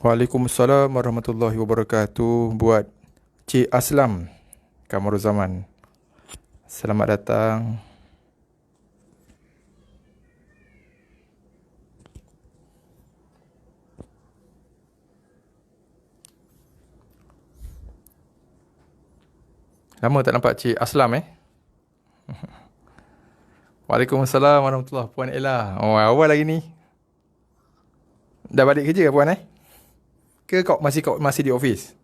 Waalaikumsalam warahmatullahi wabarakatuh. Buat Cik Aslam Kamaruzaman, selamat datang. Lama tak nampak Cik Aslam Waalaikumsalam warahmatullahi wabarakatuh. Puan Ella. Oh, awal lagi ni. Dah balik kerja ke Puan Ke kau masih di office?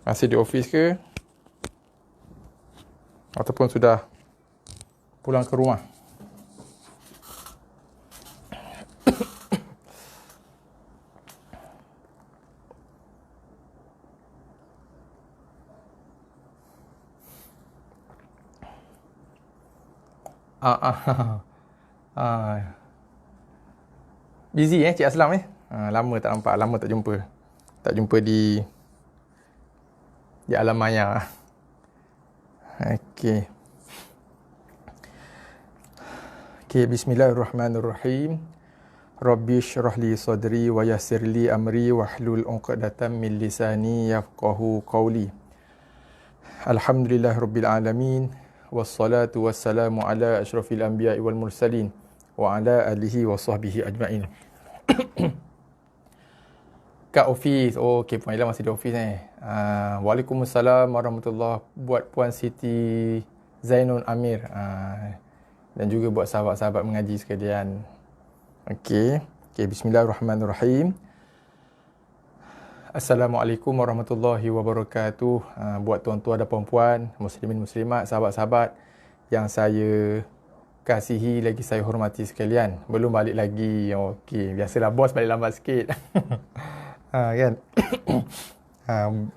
Masih di office ke? Ataupun sudah pulang ke rumah? Busy Cik Aslam lama tak nampak, lama tak jumpa. Tak jumpa di alam maya. Okey. Bismillahirrahmanirrahim. Rabbi shrah li sadri wa yassir li amri wahlul 'uqdatam min lisani yafqahu qawli. Alhamdulillahirabbil alamin wassalatu wassalamu ala asyrafil anbiya'i wal mursalin wa ala alihi wa sahbihi ajma'in. Kat office. Oh, okey, Puan Ella masih di office Waalaikumsalam warahmatullahi. Buat Puan Siti Zainun Amir dan juga buat sahabat-sahabat mengaji sekalian. Okey, bismillahirrahmanirrahim. Assalamualaikum warahmatullahi wabarakatuh. Buat tuan-tuan dan puan-puan, muslimin muslimat, sahabat-sahabat yang saya kasihi lagi saya hormati sekalian. Belum balik lagi. Okey, biasalah bos balik lambat sikit. Kan?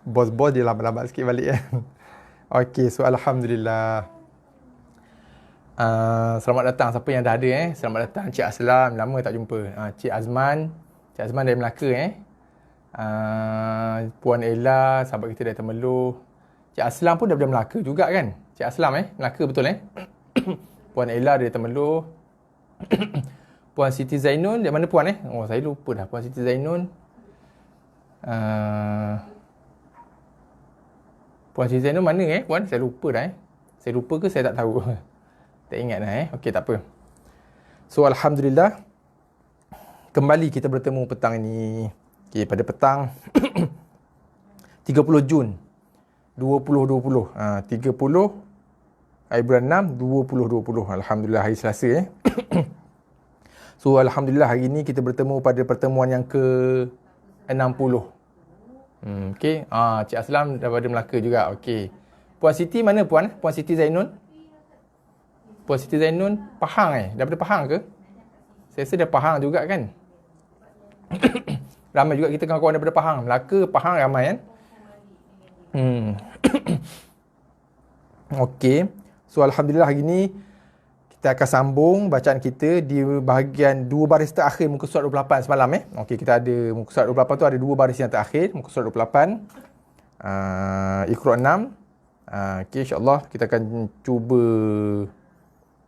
Bos-bos dia lambat-lambat sikit balik kan. Okey, so alhamdulillah. Selamat datang siapa yang dah ada Selamat datang Cik Aslam, lama tak jumpa. Cik Azman dari Melaka Puan Ella, sahabat kita dari Temerloh. Cik Aslam pun daripada Melaka juga kan? Cik Aslam Melaka betul Puan Ella dari Temerloh. Puan Siti Zainun dari mana Puan Oh, saya lupa dah. Puan Siti Zainun, Puan Siti Zainun mana Puan? Saya lupa dah Saya lupa ke saya tak tahu? Tak ingat dah Okey, tak apa. So alhamdulillah, kembali kita bertemu petang ini. Okey, pada petang 30 Jun 2020. 30 hari bulan 6 2020. Alhamdulillah, hari Selasa So alhamdulillah, hari ini kita bertemu pada pertemuan yang ke-60. Okey. Cik Aslam daripada Melaka juga. Okey. Puan Siti mana Puan? Puan Siti Zainun? Puan Siti Zainun Pahang daripada Pahang ke? Saya rasa dia Pahang juga kan? Ramai juga kita kawan-kawan daripada Pahang. Melaka, Pahang ramai Okey. So alhamdulillah, hari ni kita akan sambung bacaan kita di bahagian 2 baris terakhir muka surat 28 semalam Okey, kita ada muka surat 28 tu ada 2 baris yang terakhir, muka surat 28. Iqra 6. Okey, insya-Allah kita akan cuba,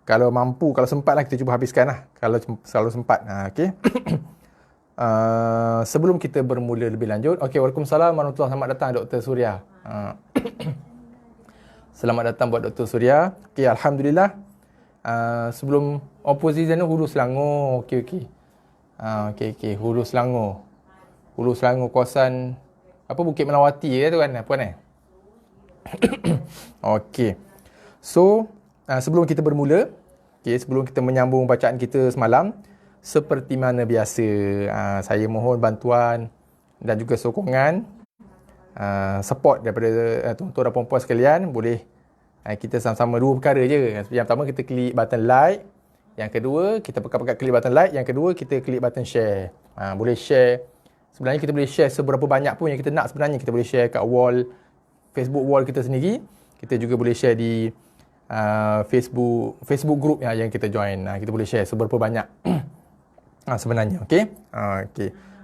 kalau mampu, kalau sempat kita cuba habiskan kalau sempat. Okey. Sebelum kita bermula lebih lanjut, okey, Waalaikumsalam warahmatullahi. Selamat datang Dr. Surya. Selamat datang buat Dr. Surya. Okey, alhamdulillah. Sebelum oposisi sana Hulu Selangor. Okey. Hulu Selangor. Hulu Selangor, kawasan apa, Bukit Melawati tu kan Puan Okey. So, sebelum kita bermula, sebelum kita menyambung bacaan kita semalam, seperti mana biasa, saya mohon bantuan dan juga sokongan, support daripada tuan-tuan dan puan-puan sekalian. Boleh kita sama-sama 2 perkara je. Yang pertama, kita klik button like. Yang kedua, kita pekat-pekat klik button like. Yang kedua, kita klik button share. Boleh share. Sebenarnya kita boleh share seberapa banyak pun yang kita nak sebenarnya. Kita boleh share kat wall, Facebook wall kita sendiri. Kita juga boleh share di Facebook group yang kita join. Kita boleh share seberapa banyak sebenarnya. Okey.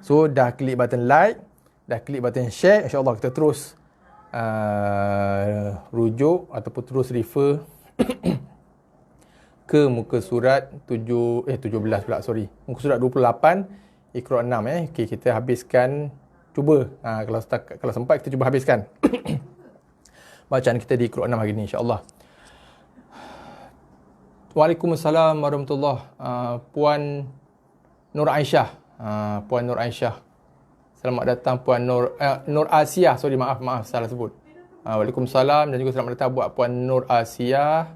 So dah klik button like, dah klik button share, insya-Allah kita terus rujuk ataupun terus refer ke muka surat 17 pula, sorry. Muka surat 28 Iqra 6 Okey, kita habiskan, cuba kalau sempat kita cuba habiskan bacaan kita di Iqra 6 hari ni insya-Allah. Waalaikumsalam warahmatullahi Puan Nur Aisyah. Puan Nur Aisyah. Selamat datang Puan Nur Asia. Sorry, maaf salah sebut. Waalaikumsalam dan juga selamat datang buat Puan Nur Asia.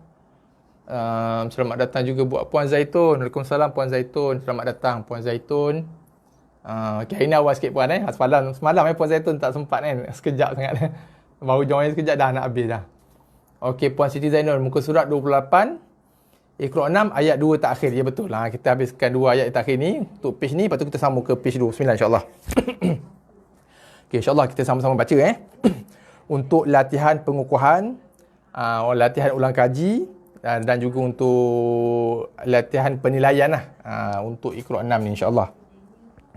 Selamat datang juga buat Puan Zaitun. Waalaikumsalam Puan Zaitun. Selamat datang Puan Zaitun. Okay, hari ni awal sikit Puan Semalam Puan Zaitun tak sempat kan. Sekejap sangat. Baru join sekejap dah nak habis dah. Okey, Puan Siti Zainul, muka surat 28. Iqra 6 ayat 2 terakhir. Ya betul lah. Kita habiskan 2 ayat terakhir ni untuk page ni. Lepas tu kita sambung ke page 29 insyaAllah. Okay, insyaAllah kita sama-sama baca Untuk latihan pengukuhan, latihan ulang kaji dan juga untuk latihan penilaian untuk Iqra 6 ni insyaAllah.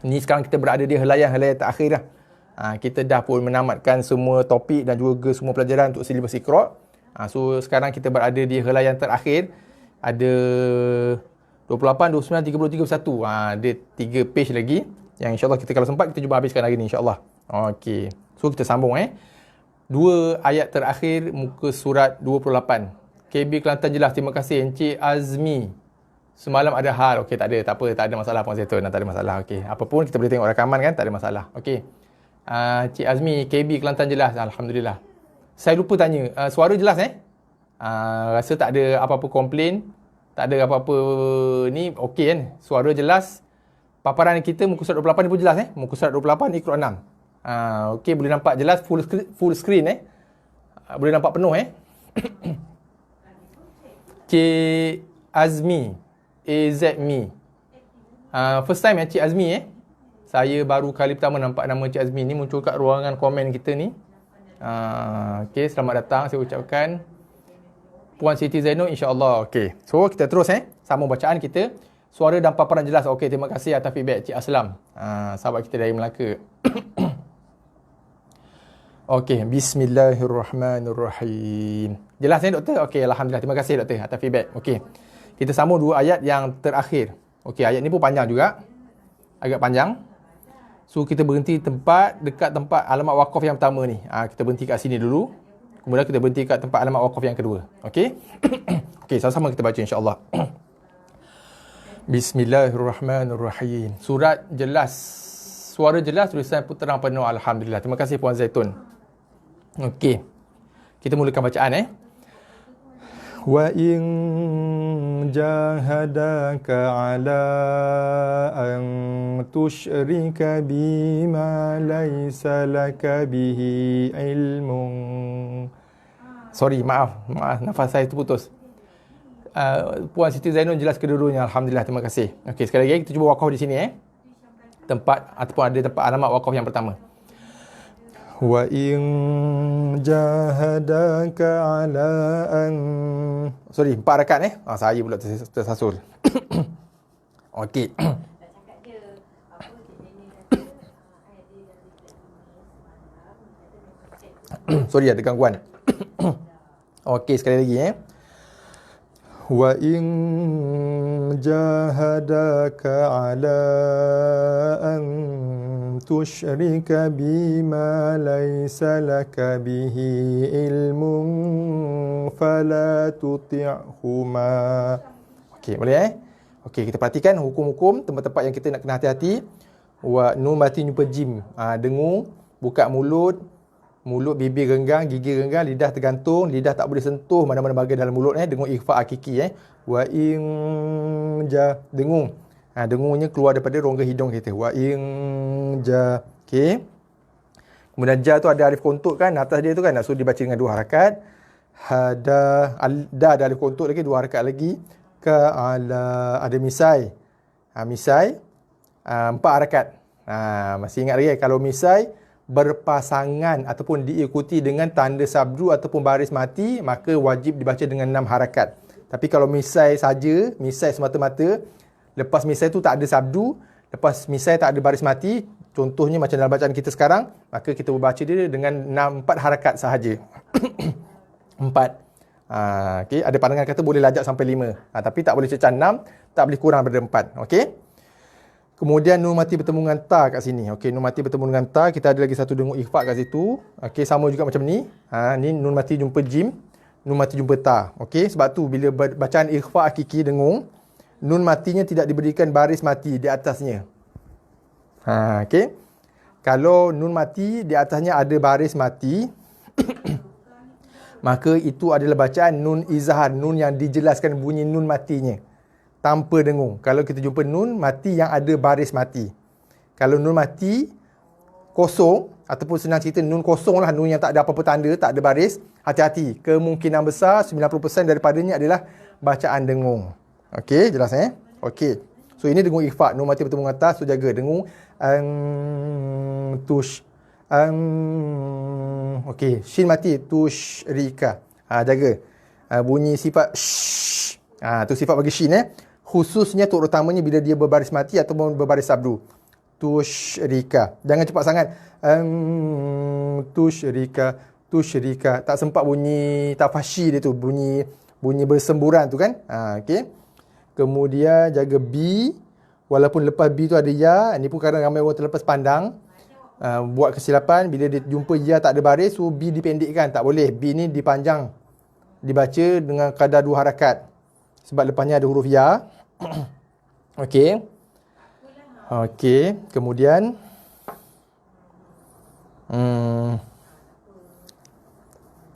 Ni sekarang kita berada di helaian terakhir dah. Kita dah pun menamatkan semua topik dan juga semua pelajaran untuk silibus Iqra. So sekarang kita berada di helaian terakhir. Ada 28, 29, 30, 31. Ada 3 page lagi yang insyaAllah kita kalau sempat kita cuba habiskan hari ni insyaAllah. Okey. So kita sambung 2 ayat terakhir muka surat 28. KB Kelantan jelas. Terima kasih Encik Azmi. Semalam ada hal. Okey, tak ada masalah Puan Zaitun. Tak ada masalah. Okey. Apa pun kita boleh tengok rakaman kan, tak ada masalah. Okey. Encik Azmi, KB Kelantan jelas. Alhamdulillah. Saya lupa tanya, suara jelas rasa tak ada apa-apa komplain, tak ada apa-apa ni, okey kan? Suara jelas. Paparan kita muka surat 28 ni pun jelas muka surat 28 Iqra 6. Okey, boleh nampak jelas full screen boleh nampak penuh Cik Azmi Azmi. First time Cik Azmi Saya baru kali pertama nampak nama Cik Azmi ni muncul kat ruangan komen kita ni. Okey, selamat datang saya ucapkan. Puan Siti Zainul insya-Allah. Okey. So kita terus sambung bacaan kita. Suara dan paparan jelas. Okey, terima kasih atas feedback Cik Aslam. Sahabat kita dari Melaka. Okey, bismillahirrahmanirrahim. Jelas doktor? Okey, alhamdulillah. Terima kasih doktor atas feedback. Okey. Kita sambung 2 ayat yang terakhir. Okey, ayat ni pun panjang juga. Agak panjang. So kita berhenti dekat tempat alamat wakaf yang pertama ni. Kita berhenti kat sini dulu. Kemudian kita berhenti kat tempat alamat wakaf yang kedua. Okey? Okey, sama-sama kita baca insya-Allah. Bismillahirrahmanirrahim. Surat jelas. Suara jelas, tulisan pun terang penuh. Alhamdulillah. Terima kasih Puan Zaitun. Okey. Kita mulakan bacaan Wa in jahadaka ala an tusyrika bima laysa laka bihi ilmun. Sorry, maaf nafas saya terputus. Puan Siti Zainul jelas kedua-duanya. Alhamdulillah, terima kasih. Okey, sekali lagi kita cuba wakaf di sini tempat ataupun ada tempat alamat wakaf yang pertama. Wa in jahadaka ala an 4 rakaat saya pula tersasul. Okey. Sorry ada gangguan. Okey, sekali lagi Wa in jahadaka ala an tusyrika bima laysa laka bihi ilmun fala tuti'huma. Okey, boleh Okey, kita perhatikan hukum-hukum tempat-tempat yang kita nak kena hati-hati. Wa nun mati jumpa jim. Dengung, buka mulut, bibir renggang, gigi renggang, lidah tergantung, lidah tak boleh sentuh mana-mana bahagian dalam mulut dengung ikhfa hakiki Wa in dengung. Dengungnya keluar daripada rongga hidung kita. Wa in okey. Kemudian ja tu ada alif kontuk kan, atas dia tu kan, so dibaca dengan 2 harakat. Da ada alif kontuk lagi 2 harakat lagi. Ka ala ada misai. Misai 4 harakat. Masih ingat lagi kalau misai berpasangan ataupun diikuti dengan tanda sabdu ataupun baris mati, maka wajib dibaca dengan 6 harakat. Tapi kalau misai saja, misai semata-mata, lepas misai tu tak ada sabdu, lepas misai tak ada baris mati, contohnya macam dalam bacaan kita sekarang, maka kita membaca dia dengan 4 harakat sahaja. 4. Okey, ada pandangan kata boleh lajak sampai 5. Tapi tak boleh cecah 6, tak boleh kurang daripada 4. Okey. Kemudian nun mati bertemu dengan ta kat sini. Okey, nun mati bertemu dengan ta. Kita ada lagi satu dengung ikhfa kat situ. Okey, sama juga macam ni. Ni nun mati jumpa jim, nun mati jumpa ta. Okey, sebab tu bila bacaan ikhfa hakiki dengung, nun matinya tidak diberikan baris mati di atasnya. Okey. Kalau nun mati di atasnya ada baris mati, maka itu adalah bacaan nun izhar, nun yang dijelaskan bunyi nun matinya tanpa dengung. Kalau kita jumpa nun mati yang ada baris mati. Kalau nun mati kosong, ataupun senang cerita nun kosong lah, nun yang tak ada apa-apa tanda, tak ada baris, hati-hati. Kemungkinan besar 90% daripadanya adalah bacaan dengung. Okey, jelas Okey. So ini dengung ikhfa, nun mati bertemu dengan ta, so jaga dengung tush. Okey, shin mati tushrika. Jaga. Bunyi sifat shh. Tu sifat bagi shin Khususnya tok utamanya bila dia berbaris mati ataupun berbaris sabdu. Tushrika. Jangan cepat sangat. Tushrika. Tak sempat bunyi tafashi dia tu, bunyi bersemburan tu kan. Okey. Kemudian jaga B. Walaupun lepas B tu ada ya, ni pun kadang ramai orang terlepas pandang. Buat kesilapan bila dia jumpa ya tak ada baris, so B dipendekkan. Tak boleh. B ni dipanjang. Dibaca dengan kadar 2 harakat. Sebab lepasnya ada huruf ya. Okey. Okey, kemudian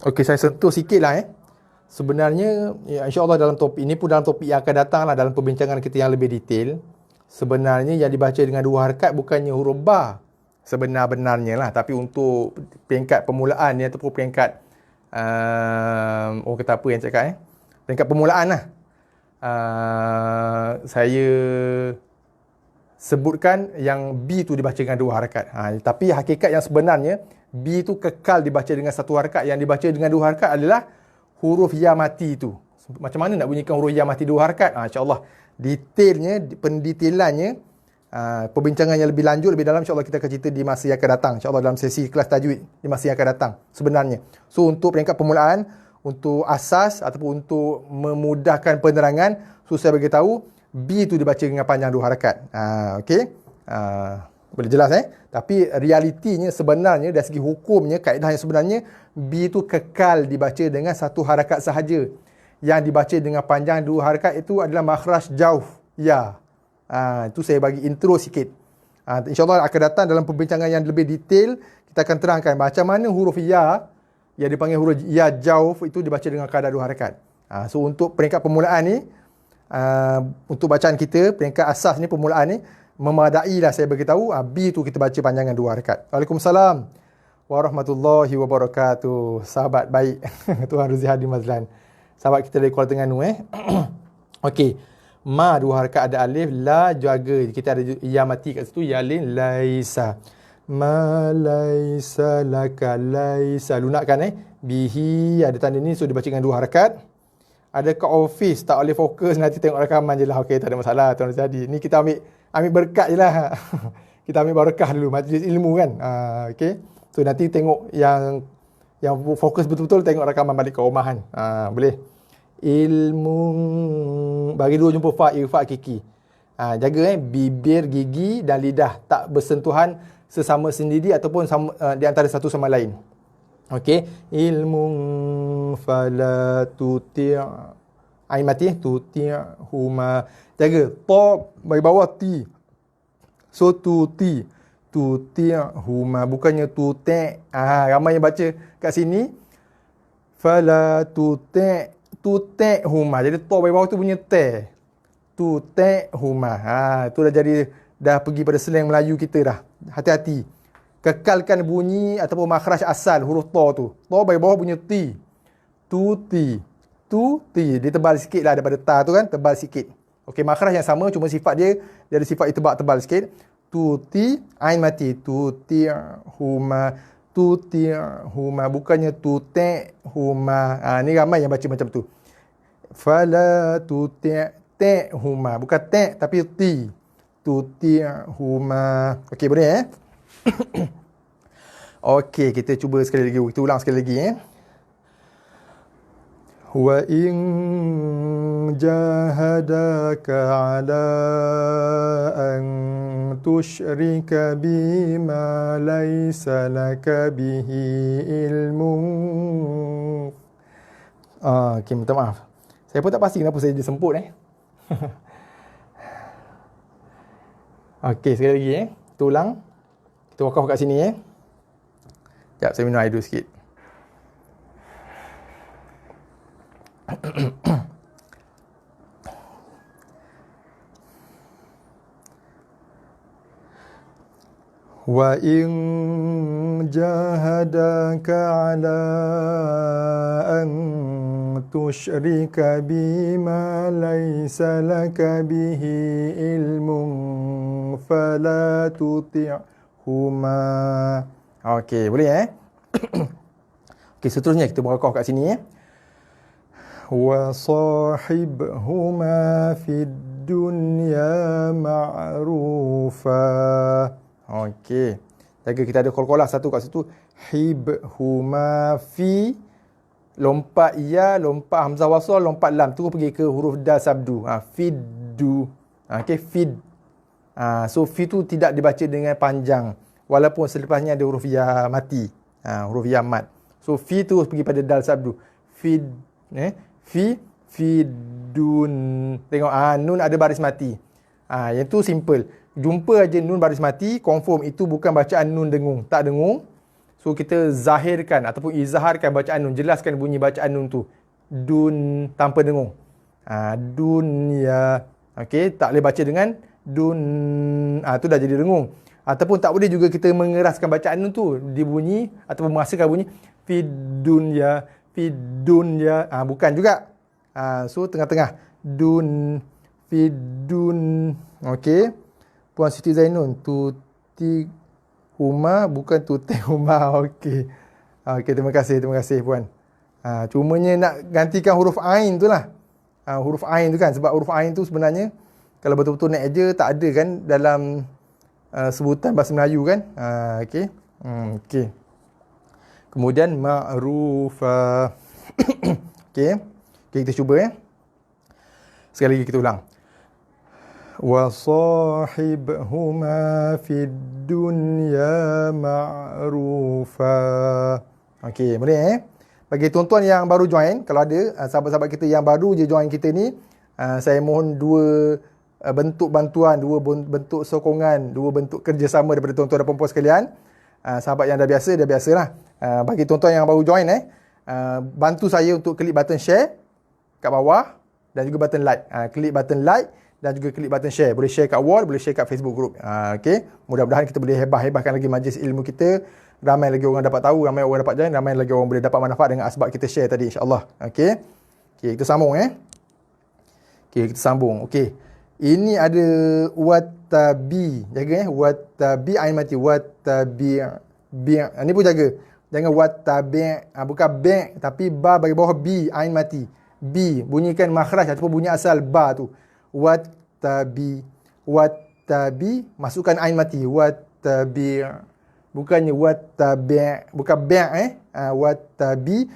okey, saya sentuh sikit lah Sebenarnya insya-Allah dalam topik ini pun, dalam topik yang akan datang lah, dalam perbincangan kita yang lebih detail, sebenarnya yang dibaca dengan 2 harakat bukannya huruf ba sebenar-benarnya lah, tapi untuk peringkat permulaan ni ataupun peringkat orang kata apa yang cakap peringkat permulaan lah. Saya sebutkan yang B tu dibaca dengan 2 harakat. Tapi hakikat yang sebenarnya B tu kekal dibaca dengan 1 harakat. Yang dibaca dengan 2 harakat adalah huruf ya mati tu. Macam mana nak bunyikan huruf ya mati 2 harakat? InsyaAllah detailnya, pendetailannya, perbincangan yang lebih lanjut, lebih dalam, insyaAllah kita akan cerita di masa yang akan datang. InsyaAllah dalam sesi kelas tajwid di masa yang akan datang sebenarnya. So untuk peringkat permulaan, untuk asas ataupun untuk memudahkan penerangan, so saya beritahu B tu dibaca dengan panjang 2 harakat. Okey. Boleh jelas Tapi realitinya sebenarnya dari segi hukumnya, kaedah yang sebenarnya B tu kekal dibaca dengan 1 harakat sahaja. Yang dibaca dengan panjang 2 harakat itu adalah makhraj jauh ya. Itu saya bagi intro sikit. InsyaAllah akan datang dalam perbincangan yang lebih detail, kita akan terangkan macam mana huruf ya yang dipanggil huruf ya jauh itu dibaca dengan kadar 2 harakat. So untuk peringkat permulaan ni, untuk bacaan kita, peringkat asas ni, permulaan ni, memadai lah saya beritahu. B tu kita baca panjangan 2 harakat. Waalaikumsalam warahmatullahi wabarakatuh. Sahabat baik Tuan Ruzi Hadi Mazlan, sahabat kita dari Kuala Terengganu Okey, ma 2 harakat ada alif, la jaga, kita ada ya mati kat situ, ya lin laisa, ma laisa laka, laisa lunakkan bihi ada tanda ni, so dibaca dengan 2 harakat. Ada kat office tak boleh fokus, nanti tengok rakaman je lah. Okey, tak ada masalah Tuan Razadi. Ni kita ambil berkat je lah. Kita ambil barakah dulu, majlis ilmu kan. Okey. So nanti tengok yang fokus betul-betul, tengok rakaman balik ke rumah kan. Boleh. Ilmu, bagi 2 jumpa fa, irfa, kiki. Jaga bibir, gigi dan lidah tak bersentuhan sesama sendiri ataupun di antara satu sama lain. Okey, ilmu fala tuti', ain mati huma. Jaga ta bagi bawah ti. So tuti huma, bukannya tuti'. Ramai yang baca kat sini fala tuti' huma. Jadi ta bagi bawah tu punya te. Tuti' huma. Tu dah pergi pada slang Melayu kita dah. Hati-hati. Kekalkan bunyi ataupun makhraj asal huruf ta tu. Ta bagi bawah punya ti. Tuti. Dia tebal sikit lah daripada ta tu kan. Tebal sikit. Okey, makhraj yang sama, cuma sifat dia ada sifat itibak tebal sikit. Tuti, ain mati. Tuti huma. Bukannya tuti huma. Ni ramai yang baca macam tu. Fala tuti huma. Bukan te tapi ti. Tuti huma. Okey, boleh Okey, kita cuba sekali lagi. Kita ulang sekali lagi Wa in jahadaka ala an tusyrika bima laysa laka bihi ilmun. Okay, minta maaf. Saya pun tak pasti kenapa saya disemput Okey, sekali lagi Kita ulang. Kita wakaf kat sini Sekejap, saya minum air dulu sikit. Wa in jahadaka ala an tusyrika bima laysa laka bihi ilmun fala tuti'huma. Okey, boleh Okey, seterusnya kita berakah kat sini wa sahibhuma fid dunya ma'rufa. Okey. Jaga kita ada qalqalah satu kat situ. Hibhuma fi, lompat ya, lompat hamzah wasal, lompat lam, terus pergi ke huruf dal sabdu. Fiddu. Okey, fid. So fi tu tidak dibaca dengan panjang walaupun selepasnya ada huruf ya mati. Huruf ya mat. So fi tu pergi pada dal sabdu. Fid, fidun. Tengok nun ada baris mati. Yang tu simple. Jumpa aja nun baris mati, confirm itu bukan bacaan nun dengung, tak dengung. So kita zahirkan ataupun izharkan bacaan nun, jelaskan bunyi bacaan nun tu. Dun tanpa dengung. Dunya. Okey, tak boleh baca dengan dun. Tu dah jadi dengung. Ataupun tak boleh juga kita mengeraskan bacaan nun tu, dibunyi ataupun menghasilkan bunyi fid dunya, fid dunya. Bukan juga. So tengah-tengah. Dun, fid dun. Okey. Puan Siti Zainun, tuti huma bukan tuti huma. Okey. Okey, terima kasih puan. Cumanya nak gantikan huruf ain tu lah. Huruf ain tu kan, sebab huruf ain tu sebenarnya kalau betul-betul nak eja tak ada kan dalam sebutan bahasa Melayu kan. Okey. Okey. Kemudian ma'rufa. Okey. Okay, kita cuba Sekali lagi kita ulang. Wa sahibhuma fid dunya ma'rufa. Okey, boleh Bagi tuan-tuan yang baru join, kalau ada sahabat-sahabat kita yang baru je join kita ni, saya mohon dua bentuk bantuan, dua bentuk sokongan, dua bentuk kerjasama daripada tuan-tuan dan puan-puan sekalian. Sahabat yang dah biasalah. Bagi tuan-tuan yang baru join bantu saya untuk klik button share kat bawah dan juga button like. Klik button like dan juga klik button share. Boleh share kat wall, boleh share kat Facebook group. Okey. Mudah-mudahan kita boleh hebahkan lagi majlis ilmu kita. Ramai lagi orang dapat tahu, ramai orang dapat join, ramai lagi orang boleh dapat manfaat dengan asbab kita share tadi, insya-Allah. Okey. Okey, kita sambung Okey, kita sambung. Okey. Ini ada wattabi. Jaga wattabi ain mati, wattabi. Ini pun jaga. Jangan wattabi. Bukan ba tapi ba bagi bawah bi ain mati. B, bunyikan makhraj ataupun bunyi asal ba tu. Wattabi, masukkan ain mati. Wattabi, bukannya wattabi, bukan ba wattabi,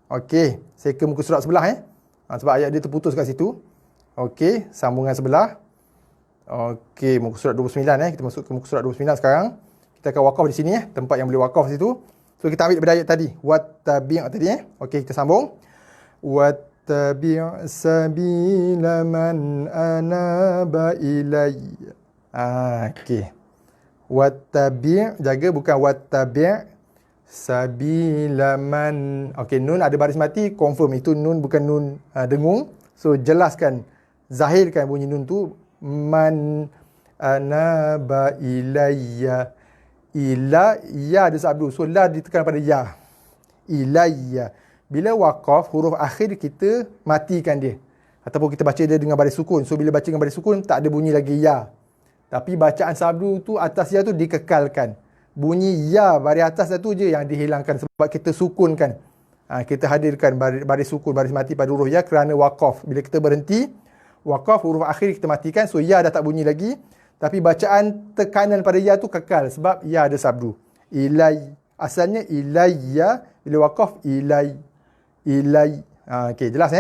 Okey, saya ke muka surat sebelah sebab ayat dia terputus kat situ. Okey, sambungan sebelah. Okey, muka surat 29 kita masuk ke muka surat 29 sekarang. Kita akan wakaf di sini tempat yang boleh wakaf situ. So kita ambil daripada ayat tadi, wattabi' tadi Okey, kita sambung. Wattabi' sabila man anaba ilayya. Okey. Wattabi', jaga bukan wattabi' sabila man. Okey, nun ada baris mati, confirm itu nun bukan nun dengung. So jelaskan, zahirkan bunyi nun tu, man anaba ilayya. Ila, ya ada sabdu. So la ditekan pada ya. Ilayya. Bila waqaf, huruf akhir kita matikan dia. Ataupun kita baca dia dengan baris sukun. So bila baca dengan baris sukun, tak ada bunyi lagi ya. Tapi bacaan sabdu tu, atas ya tu dikekalkan. Bunyi ya baris atas tu je yang dihilangkan sebab kita sukunkan. Kita hadirkan baris sukun, baris mati pada huruf ya kerana waqaf. Bila kita berhenti, waqaf, huruf akhir kita matikan. So ya dah tak bunyi lagi. Tapi bacaan tekanan pada ya tu kekal sebab ya ada sabdu. Ilai. Asalnya ilayya. Bila waqaf ilai. Okey, jelas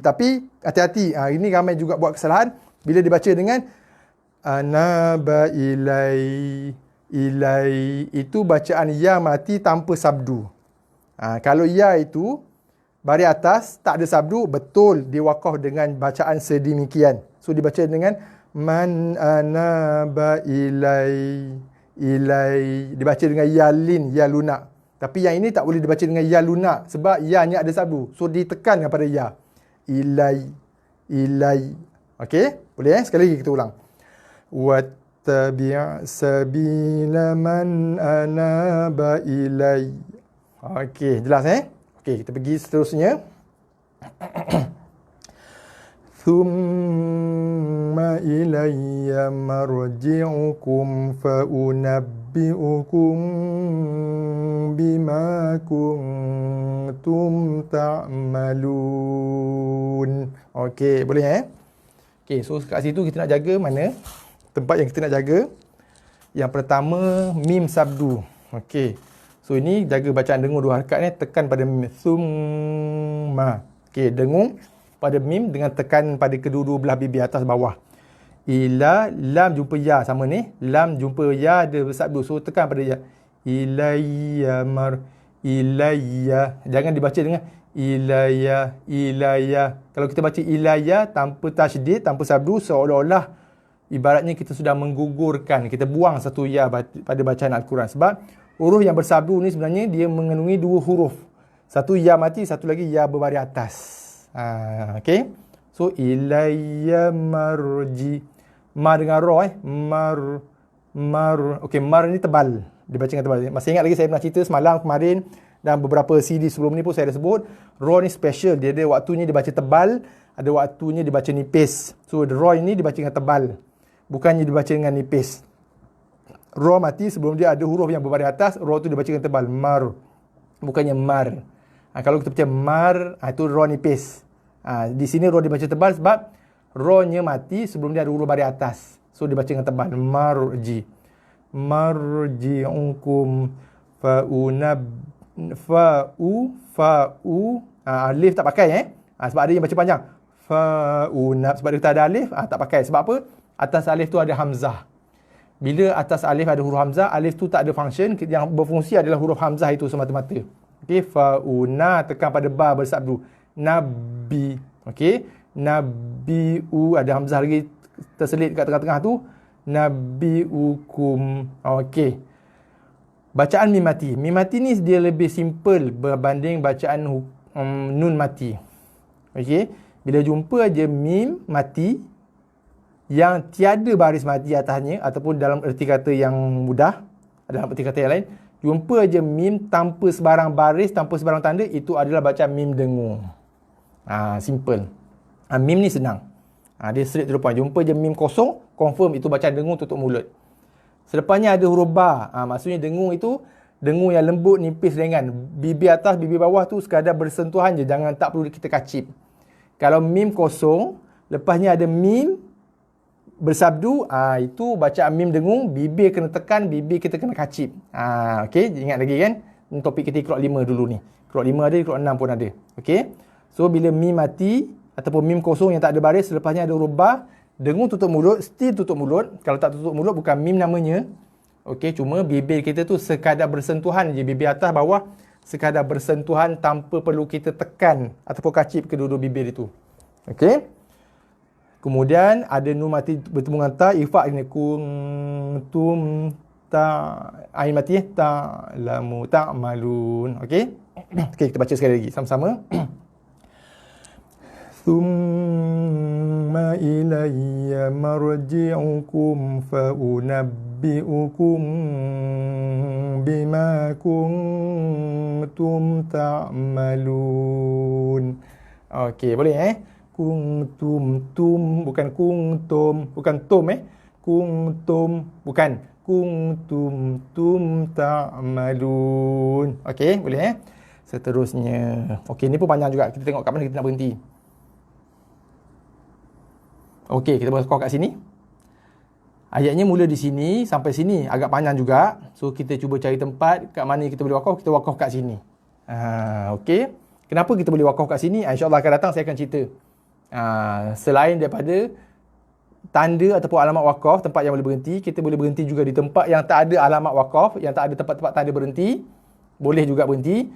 tapi hati-hati. Ini ramai juga buat kesalahan bila dibaca dengan anaba ilai itu bacaan ya mati tanpa sabdu. Kalau ya itu baris atas tak ada sabdu, betul dia wakaf dengan bacaan sedemikian. So dibaca dengan man anaba ilai dibaca dengan ya lin, ya lunak. Tapi yang ini tak boleh dibaca dengan ya lunak sebab ya nya ada sabdu. So ditekan kepada ya. Ilai. Okey? Boleh sekali lagi kita ulang. Wattabi' sabila man anaba ilai. Okey, jelas Okey, kita pergi seterusnya. Thumma ilayya marji'ukum fa'unabbi'ukum bima kuntum ta'malun. Okey, boleh Okey, so kat situ kita nak jaga mana? Tempat yang kita nak jaga. Yang pertama, mim sabdu. Okey. So ini jaga bacaan dengung 2 harakat tekan pada mim. Thumma. Okey, dengung pada mim dengan tekan pada kedua-dua belah bibir atas bawah. Ila, lam jumpa ya sama ni. Lam jumpa ya ada bersabdu. So tekan pada ya. Ilayya. Jangan dibaca dengan ilayya. Kalau kita baca ilayya tanpa tasydid, tanpa sabdu, seolah-olah ibaratnya kita sudah menggugurkan, kita buang satu ya pada bacaan Al-Quran. Sebab huruf yang bersabdu ni sebenarnya dia mengandungi 2 huruf. Satu ya mati, satu lagi ya berbaris atas. Okey. So ilayya marji. Mar dengan ra mar. Okey, mar ni tebal. Dibaca dengan tebal. Masih ingat lagi saya pernah cerita semalam kemarin dan beberapa CD sebelum ni pun saya dah sebut, ra ni special. Dia ada waktunya dibaca tebal, ada waktunya dibaca nipis. So ra ini dibaca dengan tebal, bukannya dibaca dengan nipis. Ra mati sebelum dia ada huruf yang berbaris atas, ra tu dibaca dengan tebal, mar. Bukannya mar. Kalau kita baca mar, itu ra nipis. Di sini ra dibaca tebal sebab ra-nya mati sebelum dia ada huruf baris atas. So dibaca dengan tebal, marji'ukum alif tak pakai sebab ada yang baca panjang. Sebab dia tak ada alif, tak pakai. Sebab apa? Atas alif tu ada hamzah. Bila atas alif ada huruf hamzah, alif tu tak ada function, yang berfungsi adalah huruf hamzah itu semata-mata. Okey, fauna tekan pada ba bersabdu. Nabi. Okey, nabiu ada hamzah lagi terselit kat tengah-tengah tu. Nabiukum. Okey. Bacaan mim mati. Mim mati ni dia lebih simple berbanding bacaan nun mati. Okey. Bila jumpa aja mim mati yang tiada baris mati atasnya ataupun dalam erti kata yang mudah, dalam erti kata yang lain, jumpa aja mim tanpa sebarang baris, tanpa sebarang tanda, itu adalah bacaan mim dengung. Simple. Mim ni senang. Dia straight to the point. Jumpa je mim kosong, confirm itu bacaan dengung tutup mulut. Selepasnya ada huruf ba. Maksudnya dengung itu dengung yang lembut, nipis, ringan. Bibir atas, bibir bawah tu sekadar bersentuhan je, jangan, tak perlu kita kacip. Kalau mim kosong, lepasnya ada mim bersabdu, itu bacaan mim dengung, bibir kena tekan, bibir kita kena kacip. Okey, ingat lagi kan? Topik kita Iqra' 5 dulu ni. Iqra' 5 ada, Iqra' 6 pun ada. Okey. So bila mim mati ataupun mim kosong yang tak ada baris, selepasnya ada huruf ba, dengung tutup mulut, still tutup mulut. Kalau tak tutup mulut bukan mim namanya. Okey, cuma bibir kita tu sekadar bersentuhan je, bibir atas bawah sekadar bersentuhan tanpa perlu kita tekan ataupun kacip kedua-dua bibir itu. Okey. Kemudian ada nun mati bertemu dengan ta, ifa ini kuntum ta, ain mati ta lamu ta'malun. Okey. Okey, kita baca sekali lagi sama-sama. Thumma ilayya marji'ukum fa'unabbi'ukum bima kuntum ta'malun. Okey, boleh Kuntum, tum, bukan kungtum, bukan tum Kungtum, bukan kuntum, tum ta'malun. Okey, boleh Seterusnya. Okey, ni pun panjang juga. Kita tengok kat mana kita nak berhenti. Okey, kita berhenti kat sini. Ayatnya mula di sini sampai sini, agak panjang juga. So kita cuba cari tempat kat mana kita boleh wakaf, kita wakaf kat sini. Okey. Kenapa kita boleh wakaf kat sini? InsyaAllah akan datang saya akan cerita. Selain daripada tanda ataupun alamat wakaf, tempat yang boleh berhenti. Kita boleh berhenti juga di tempat yang tak ada alamat wakaf, yang tak ada tempat-tempat tanda berhenti. Boleh juga berhenti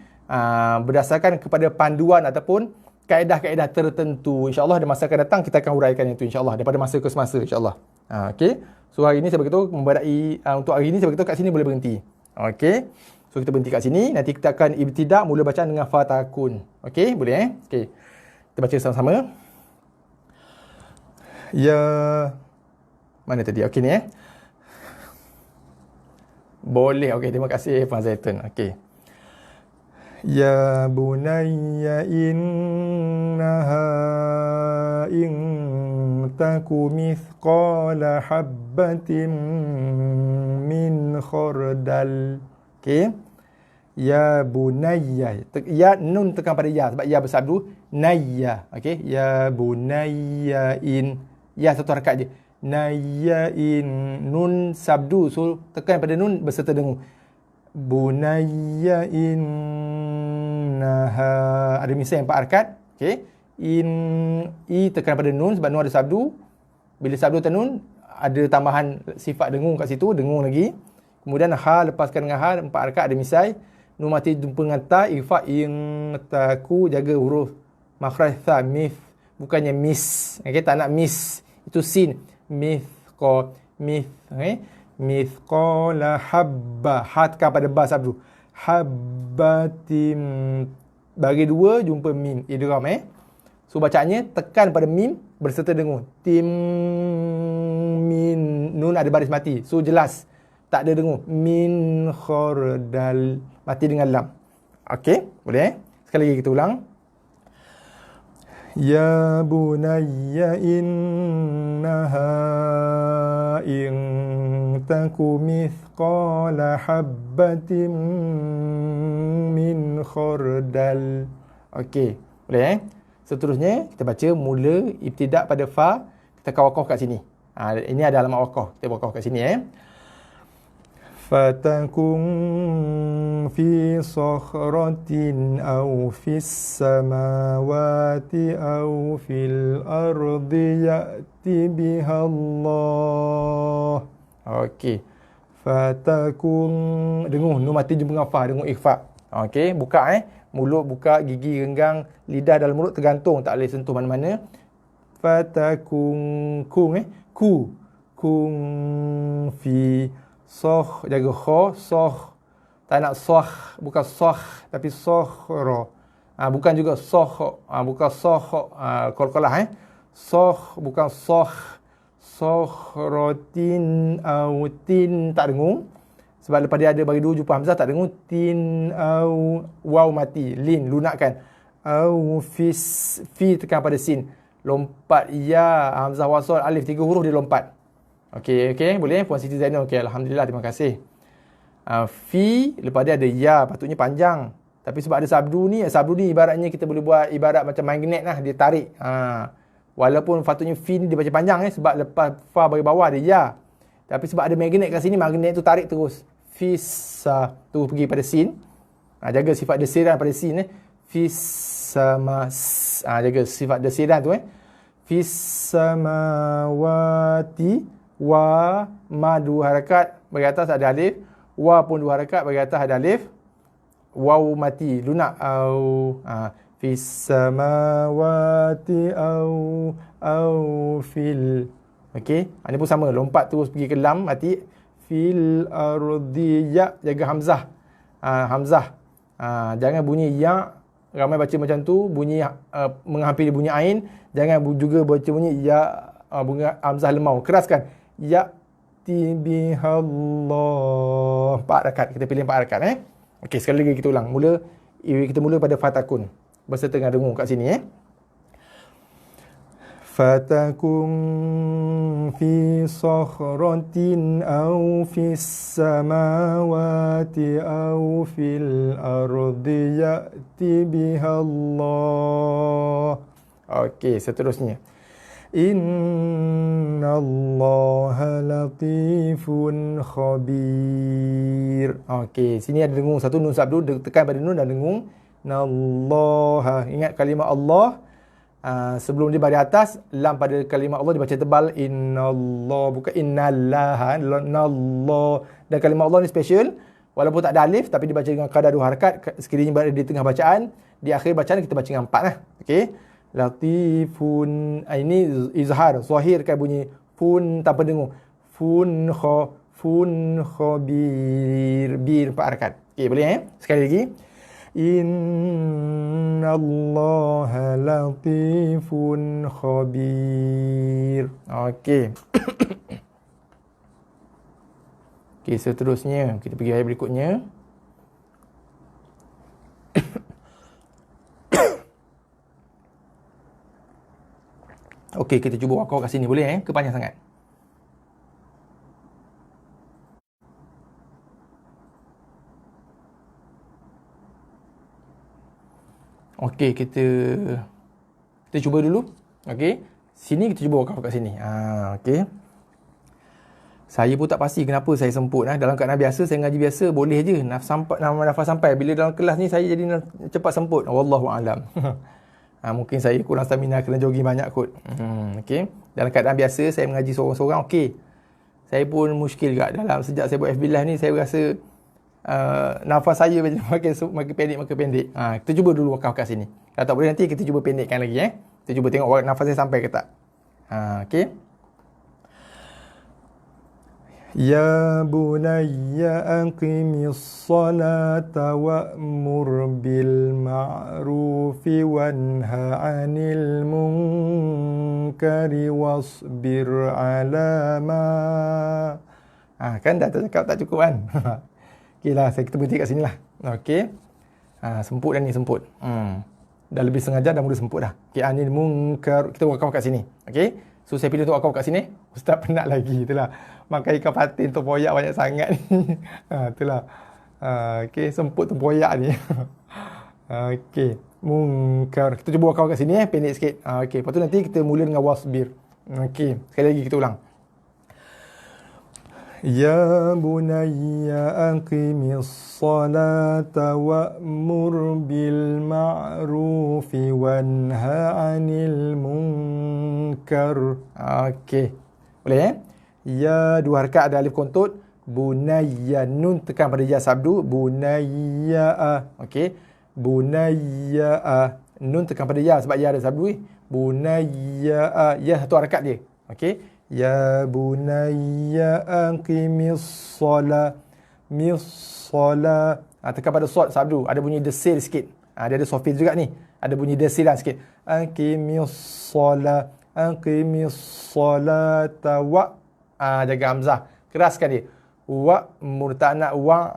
berdasarkan kepada panduan ataupun kaedah-kaedah tertentu. InsyaAllah di masa akan datang kita akan huraikan itu insyaAllah daripada masa ke semasa insyaAllah. Okey. So hari ini saya beritahu untuk hari ini saya beritahu kat sini boleh berhenti. Okey. So kita berhenti kat sini. Nanti kita akan ibtidak mula bacaan dengan fatakun. Okey, boleh Okey. Kita baca sama-sama. Ya, mana tadi? Okey ni Boleh. Okey, terima kasih Puan Zaitun. Okey. Ya bunayya innaha in taku mithqala habbatin min khardal. Okey. Ya bunayya. Ya nun tekan pada ya sebab ya bersabdu nayya. Okey. Ya bunayya in. Ya satu harakat je. Nayya in. Nun sabdu. So tekan pada nun berserta dengung. Bunayya innaha. Ada misal 4 harakat. Okey. I tekan pada nun sebab nun ada sabdu. Bila sabdu atas nun ada tambahan sifat dengung kat situ, dengung lagi. Kemudian ha lepaskan dengan ha, 4 harakat ada misai. Nun mati jumpa dengan ta, ifa in taku, jaga huruf makhraj tha, mith, bukannya miss. Okey, tak nak miss. Itu sin. Mithqa, mith, okey. Mithqala habba, ha tekan pada ba sabdu. Habbatim, bagi 2 jumpa mim, idgham So bacaannya tekan pada mim berserta dengung. Tim min, nun ada baris mati. So jelas tak ada dengung. Min khardal, mati dengan lam. Okey, boleh Sekali lagi kita ulang. Ya bunayya innaha in taku mithqala habbatin min khardal. Okey, boleh Seterusnya kita baca mula ibtidak pada fa, kita akan wakaf kat sini. Ini ada alamat wakaf. Kita wakaf kat sini Fatakun fi sakhratin aw fis samawati aw fil ardi ya'ti biha Allah. Okey. Fatakun, dengung nun mati jumpa dengan fa, dengung ikhfa. Okey, buka mulut buka, gigi renggang, lidah dalam mulut tergantung, tak boleh sentuh mana-mana. Fatakun ku fi soh, jaga kha, soh. Tak nak soh, bukan soh tapi sohra. Bukan juga soh, bukan soh, qalqalah soh bukan soh. Sohrotin au tin, tak dengung. Sebab lepas dia ada bagi 2 jumpa hamzah, tak dengung. Tin au, waw mati, lin lunakkan. Au fis, fi tekan pada sin. Lompat ya, hamzah wasal, alif, 3 huruf dia lompat. Okey, boleh Puan Siti Zainal. Okey, alhamdulillah, terima kasih. Fi lepas dia ada ya, patutnya panjang. Tapi sebab ada sabdu ni ibaratnya kita boleh buat ibarat macam magnet lah, dia tarik. Walaupun patutnya fi ni dia baca panjang sebab lepas fa bagi bawah ada ya. Tapi sebab ada magnet kat sini, magnet tu tarik terus. Fisa tu pergi pada sin. Jaga sifat desiran pada sin Fisama, jaga sifat desiran tu Fisamawati, wa ma 2 harakat bagi atas ada alif, wa pun 2 harakat bagi atas ada alif, waw mati lunak. Au fis samawati au fil. Okey, ini pun sama, lompat terus pergi ke lam mati. Fil ardi, ya, jaga hamzah. Hamzah jangan bunyi ya, ramai baca macam tu, bunyi menghampiri bunyi ain. Jangan juga baca bunyi ya, bunyi hamzah lemau, keraskan. Ya tibihallah, 4 harakat. Kita pilih 4 harakat Okey, sekali lagi kita ulang. Kita mula pada fatakun berserta dengan dengung kat sini Fatakun fi sakhratin aw fis samawati aw fil ardi ya'ti bihallah. Okey, seterusnya. Innallaha latifun khabir. Okey, sini ada dengung satu, nun sabdu, tekan pada nun dan dengung. Nallaha, ingat kalimah Allah Sebelum dia baris atas, lam pada kalimah Allah dibaca tebal. Innallah, bukan innallaha, nallah. Dan kalimah Allah ni special, walaupun tak ada alif tapi dibaca dengan kadar 2 harakat. Sekiranya berada di tengah bacaan, di akhir bacaan kita baca dengan 4 lah. Okey. Latifun, ini izhar, zahir kan bunyi fun tanpa dengung. Fun khabir, bir 4 harakat. Okey, boleh sekali lagi. Innallaha latifun khabir. Okey. Okey, seterusnya kita pergi ayat berikutnya. Okey, kita cuba wakau kat sini, boleh Kepanjang sangat. Okey, kita cuba dulu. Okey. Sini kita cuba wakaf kat sini. Okey. Saya pun tak pasti kenapa saya semput. Dalam keadaan biasa, saya ngaji biasa, boleh je. Nafas sampai. Bila dalam kelas ni, saya jadi cepat semput. Wallahu'alam. Mungkin saya kurang stamina, kena jogging banyak kot. Okey. Dalam keadaan biasa, saya mengaji seorang-seorang. Okey. Saya pun muskil juga. Sejak saya buat FB Live ni, saya rasa nafas saya makin pendek. Kita cuba dulu wakaf kat sini. Kalau tak boleh nanti kita cuba pendekkan lagi. Kita cuba tengok nafas saya sampai ke tak. Okey. Ya bunayya aqimis salata wa'mur bil ma'rufi wanha 'anil munkari wasbir 'ala ma. Kan dah cakap tak cukup kan? Okey lah, kita berhenti kat sini lah. Okey. Semput dah ni, semput. Dah lebih setengah jam dah mula semput dah. Okey, anil munkar. Kita wakaf kat sini. Okey. So, saya pilih untuk wakaf kat sini. Ustaz penat lagi. Itulah. Makan ikan patin tempoyak banyak sangat ni. Itulah. Okey, semput tempoyak ni. Okey. Munkar. Kita cuba wakaf kat sini pendek sikit. Okey. Lepas tu nanti kita mula dengan wasbir. Okey. Sekali lagi kita ulang. Ya bunayya aqimis salata wa'mur bil ma'rufi wanha 'anil munkar. Okey. Boleh Ya 2 harakat ada alif kontut. Bunayya, nun tekan pada ya sabdu. Bunayya. Okey. Bunayya. Nun tekan pada ya sebab ya ada sabdu. Bunayya. Ya 1 harakat dia. Okey. Ya bunayya aqimis sola. Tekan pada sod sabdu. Ada bunyi desil sikit. Dia ada sofil juga ni. Ada bunyi desilan sikit. Aqimis sola. Aqimis solata wa. Jaga hamzah. Keraskan dia. Wa mur, tak nak wa.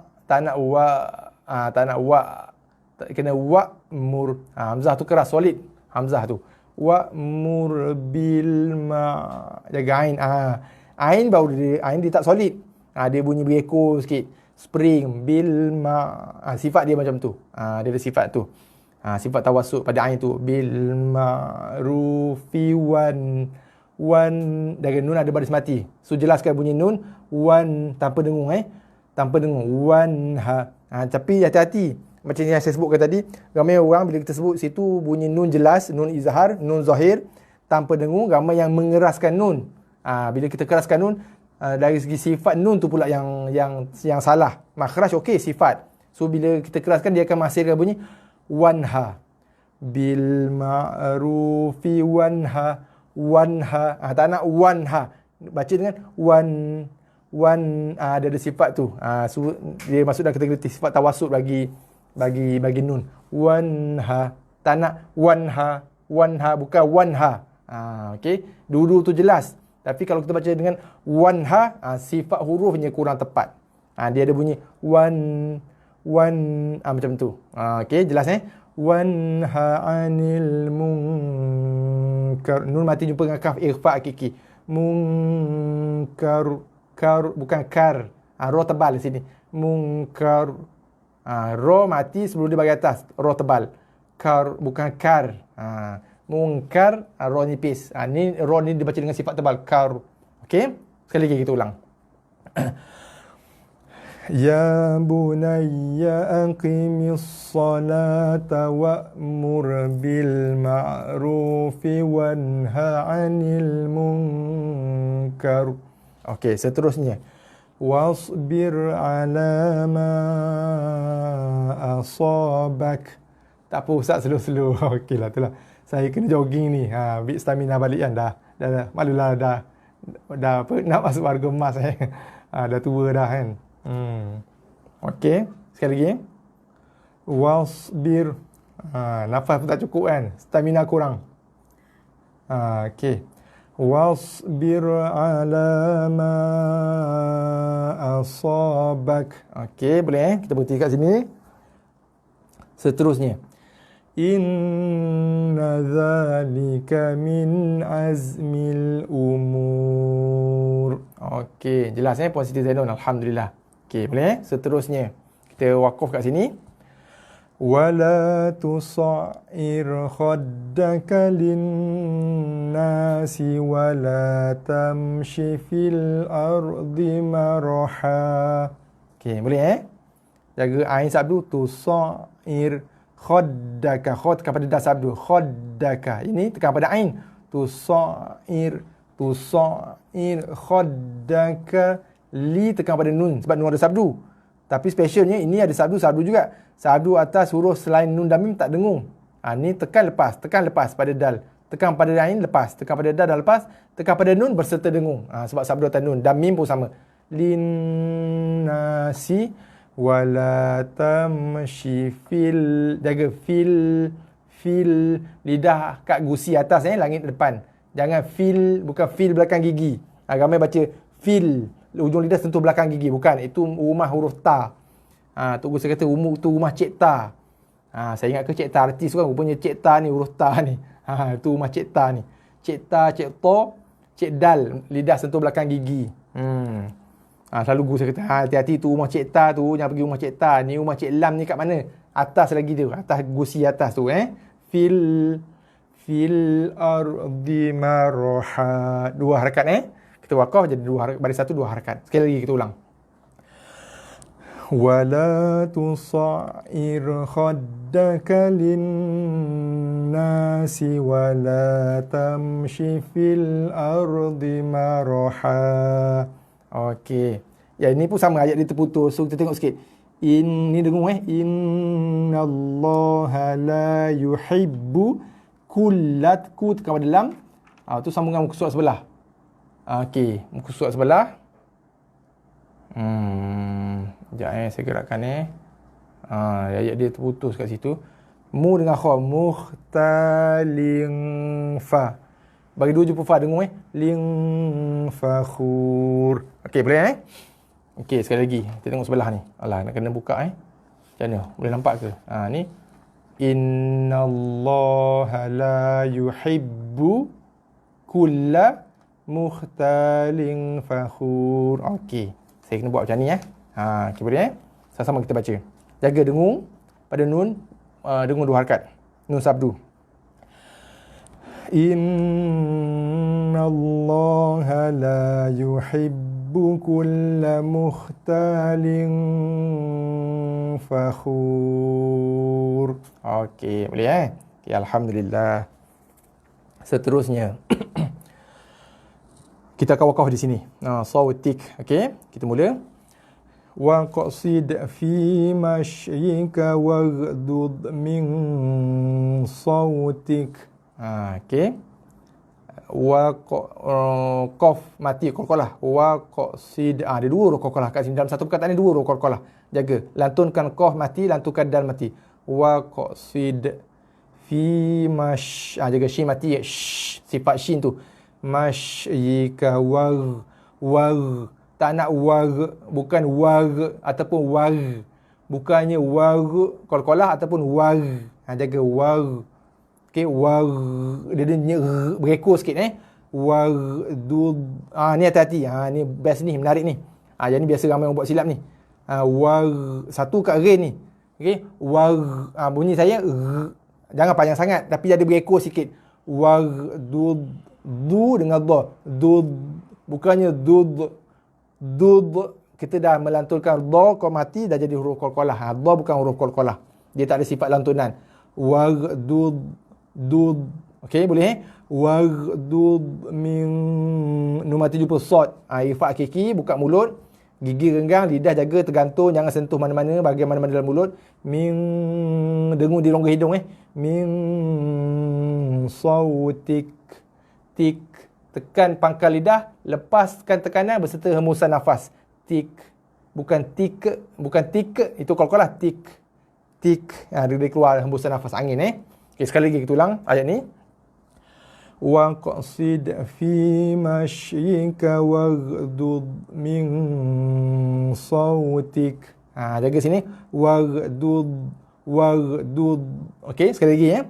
Kena wa mur. Hamzah tu keras, solid. Hamzah tu. Wa'mur bil jaga ain. Ain baru dia tak solid. Dia bunyi berekor sikit. Spring bil sifat dia macam tu. Dia ada sifat tu. Sifat tawassut pada ain tu. Bil ma'rufi wan dari nun ada baris mati. So jelaskan bunyi nun wan tanpa dengung tanpa dengung wanha. Tapi hati-hati. Macam yang saya sebutkan tadi, ramai orang bila kita sebut situ bunyi nun jelas, nun izhar, nun zahir, tanpa dengung, ramai yang mengeraskan nun. Bila kita keraskan nun, dari segi sifat nun tu pula yang salah. Makhraj okey sifat. So bila kita keraskan dia akan menghasilkan bunyi wanha. Bil ma'rufi wanha. Tak nak wanha. Baca dengan wan. Dia ada sifat tu. So dia masuk dalam kategori sifat tawassut bagi nun. Wanha. Tak nak wanha, bukan wanha. Okey. Dulu tu jelas. Tapi kalau kita baca dengan wanha, sifat hurufnya kurang tepat. Dia ada bunyi macam tu. Okey, jelas Wanha 'anil munkar. Nun mati jumpa dengan kaf ikhfa hakiki. Munkar. Bukan kar. Ra tebal di sini. Munkar. Ra mati sebelum dia bagi atas. Ra tebal. Kar, bukan kar. Munkar, ra nipis. Ni ra ni dibaca dengan sifat tebal. Kar. Okey? Sekali lagi kita ulang. Ya bunayya aqimis salata wa'mur bil ma'rufi wanha 'anil munkar. Okey, seterusnya. Wasbir 'ala ma asabak. Tak apa Ustaz, slow-slow. Okeylah, itulah. Saya kena jogging ni. Bit stamina balik kan dah. Malulah dah apa nak masuk warga emas dah tua dah kan. Okey, sekali lagi. Wasbir. Nafas pun tak cukup kan. Stamina kurang. Okey. Wasbir ala ma asabak. Okey, boleh kita berhenti kat sini. Seterusnya. Inna zalika min azmil umur. Okey, jelas Puan Siti Zainun, alhamdulillah. Okey, boleh seterusnya. Kita wakaf kat sini. Wala tusa'ir khaddaka linnasi wala tamshi fil ardi maraha. Okey, boleh jaga ain sabdu tusa'ir khaddaka, khad kepada dah sabdu, khaddaka. Ini tekan pada ain. Tusa'ir khaddaka, li tekan pada nun sebab nun ada sabdu. Tapi specialnya ini ada sabdu juga. Sabdu atas huruf selain nun dan mim tak dengung. Ni tekan lepas pada dal. Tekan pada ain lepas, tekan pada dal lepas, tekan pada nun berserta dengung. Sebab sabdu atas nun dan mim pun sama. Linnasi wala tamshi fil, jaga fil lidah kat gusi atas langit depan. Jangan fil, bukan fil belakang gigi. Ramai baca fil, ujung lidah sentuh belakang gigi, bukan. Itu rumah huruf ta. Tok Guru saya kata tu rumah Cik Ta. Saya ingat ke Cik Ta artis kan, rupanya Cik Ta ni huruf ta ni. Tu rumah Cik Ta ni. Cik Ta, Cik To, Cik Dal, lidah sentuh belakang gigi. Selalu guru saya kata, hati-hati tu rumah Cik Ta tu, jangan pergi rumah Cik Ta. Ni rumah Cik Lam ni kat mana? Atas lagi dia, atas gusi atas tu Fil ardi maraha. Dua harakat Kita wakaf jadi baris satu dua harakat. Sekali lagi kita ulang. Wala tusa'ir khaddaka linnasi wala tamshi fil ardi maraha. Okey. Ya, ini pun sama ayat dia terputus. So kita tengok sikit. Ini dengung Innallaha la yuhibbu kullatku tekan pada lam. Tu sambungan muka surat sebelah. Okey, muka surat sebelah. Sekejap saya gerakkan ayat dia terputus kat situ. Mu dengan kha, muhtalin fa. Bagi dua jumpa fa dengung ling fakhur. Okey, boleh Okey, sekali lagi. Kita tengok sebelah ni. Alah, nak kena buka Macam mana? Boleh nampak ke? Ni. Innallaha la yuhibbu kulla mukhtalin fakhur. Okey. Saya kena buat macam ni okey, boleh sama-sama kita baca. Jaga dengung pada nun, dengung dua harakat. Nun sabdu. Innallaha la yuhibbu kulla mukhtalin fakhur. Okey, boleh Okey, alhamdulillah. Seterusnya kita akan wakaf di sini. Sautik. Okey, kita mula. Wa qasid fi mashyika waghdud min sautik. Okey. Wa qaf mati qalqalah. Wa qasid. Ada dua huruf qalqalah kat sini. Dalam satu perkataan ni dua huruf qalqalah. Jaga. Lantunkan qaf mati, lantunkan dal mati. Wa qasid fi jaga shin mati. Sifat shin tu. Mashyika war tak nak war, bukan war ataupun war, bukannya war qalqalah ataupun war. Jaga war. Okey, war dia berekor sikit war dud. Ni hati-hati. Ni best ni, menarik ni. Jadi biasa ramai orang buat silap ni. War satu kat rain ni. Okey, war bunyi saya jangan panjang sangat tapi dia berekor sikit. War dud, du dengan dha. Dud, bukannya dud. kita dah melantunkan dha kau mati dah jadi huruf qalqalah. Dha bukan huruf qalqalah. Dia tak ada sifat lantunan. Waghdud dud. Okey, boleh waghdud min nun mati jumpa sad. Ifa hakiki, buka mulut, gigi renggang, lidah jaga tergantung, jangan sentuh mana-mana, bahagian mana-mana dalam mulut. Min dengung di rongga hidung min sautik. Tik, tekan pangkal lidah, lepaskan tekanan berserta hembusan nafas. Tik, bukan tik, itu qalqalah, tik. Dia keluar hembusan nafas angin Okey, sekali lagi kita ulang ayat ni. Wa qasid fi mashyika waghdud min sautik. Jaga sini. Waghdud. Okey, sekali lagi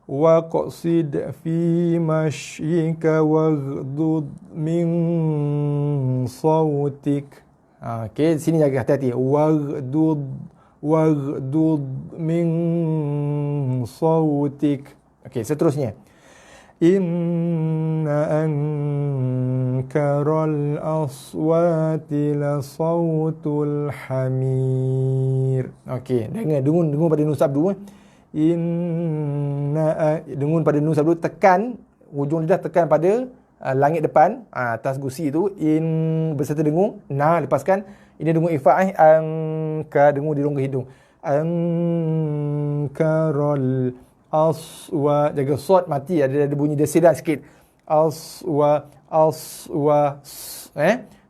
Wa qasid fi mashyika waghdud min sautik. Okey, sini jaga hati-hati. Waghdud min sautik. Okey, seterusnya. Inna ankaral aswati la sautul hamir. Okey, dengung pada nun sabdu. Dengung pada nun sabdu, tekan hujung lidah, tekan pada langit depan, atas gusi tu. In berserta dengung, lepaskan. Ini dengung ifa dengung di rongga hidung. Ankaral aswa, jaga sad mati, ada bunyi desidan sikit.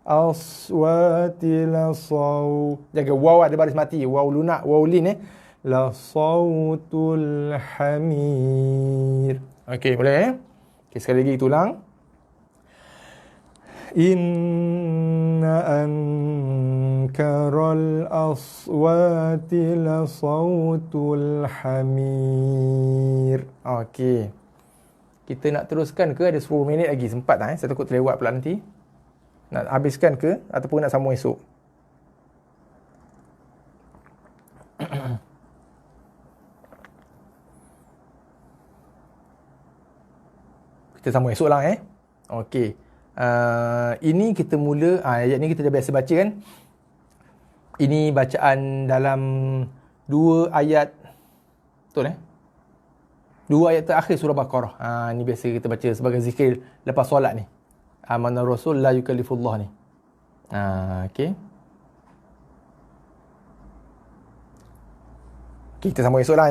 Aswati la saw, jaga waw ada baris mati, waw lunak, waw lin la sautul hamir. Okey, boleh Okey, sekali lagi kita ulang. Inna ankaral aswati la sautul hamir. Okey. Kita nak teruskan ke? Ada 10 minit lagi. Sempat tak? Saya takut terlewat pula nanti. Nak habiskan ke? Ataupun nak sambung esok? Kita sambung esok lah Okey. Ini kita mula ayat ni kita dah biasa baca kan. Ini bacaan dalam 2 ayat, betul 2 ayat terakhir surah Baqarah. Ni biasa kita baca sebagai zikir lepas solat ni. Amanah Rasul la yukallifullah ni. Okey. Kita sambung esok lah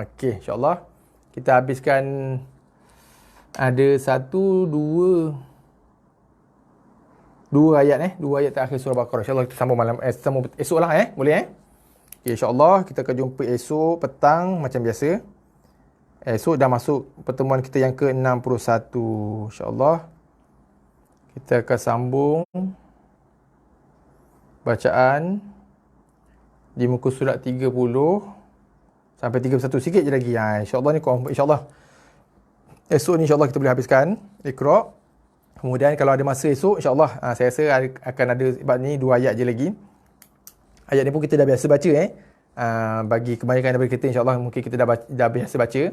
Okey, insyaAllah. Kita habiskan ada 2 ayat 2 ayat terakhir surah Baqarah. InsyaAllah kita sambung sambung esok lah boleh Okay, InsyaAllah kita akan jumpa esok petang macam biasa. Esok dah masuk pertemuan kita yang ke-61. InsyaAllah kita akan sambung bacaan di muka surat 30 sampai 31 sikit je lagi. InsyaAllah ni InsyaAllah esok ni insyaAllah kita boleh habiskan Iqra'. Kemudian kalau ada masa esok, insyaAllah saya rasa akan ada, sebab ni 2 ayat je lagi. Ayat ni pun kita dah biasa baca bagi kebanyakan daripada kita, insyaAllah mungkin kita dah biasa baca.